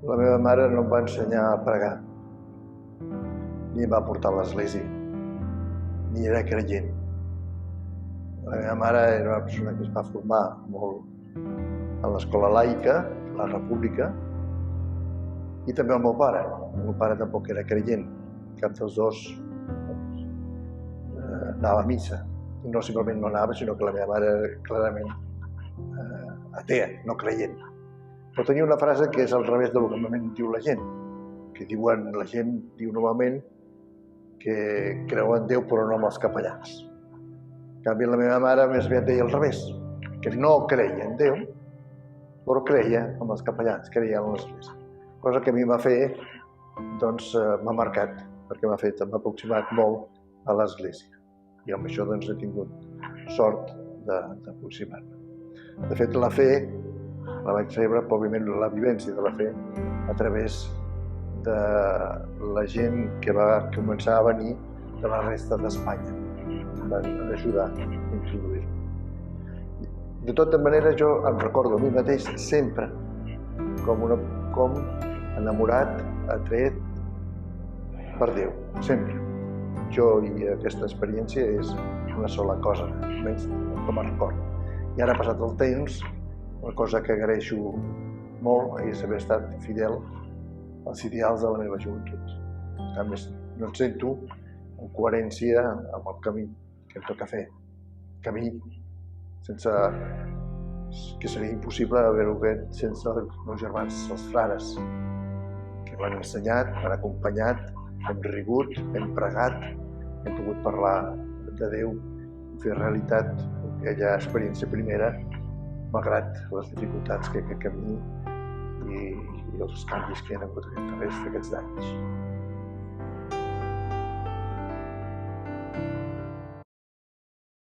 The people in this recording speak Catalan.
La meva mare no em va ensenyar a pregar, ni em va portar a l'església, ni era creient. La meva mare era una persona que es va formar molt a l'escola laica, la república, i també el meu pare. El meu pare tampoc era creient. Cap dels dos anava a missa. I no simplement no anava, sinó que la meva mare era clarament atea, no creient. Però tenia una frase que és al revés del que normalment diu la gent. La gent diu normalment que creu en Déu però no en els capellans. En canvi, la meva mare més aviat deia al revés, que no creia en Déu, però creia en els capellans, creia en l'església. Cosa que a mi m'ha fet, doncs, m'ha marcat, perquè m'ha aproximat molt a l'església. I amb això doncs he tingut sort d'aproximar-me. De fet, la fe la vaig rebre, òbviament, la vivència de la fe a través de la gent que va començar a venir de la resta d'Espanya. Em van ajudar a introduir-me. De tota manera, jo em recordo a mi mateix sempre com enamorat, atret per Déu, sempre. Jo i aquesta experiència és una sola cosa, almenys com a record. I ara, passat el temps, una cosa que agraeixo molt és haver estat fidel als ideals de la meva joventut. A més, no em sento en coherència amb el camí que em toca fer. Camí que seria impossible haver-ho fet sense els meus germans, els frares, que m'han ensenyat, m'han acompanyat, hem rigut, hem pregat, hem pogut parlar de Déu, fer realitat aquella experiència primera, malgrat les dificultats que aquest camí i els canvis que hi ha hagut aquests anys.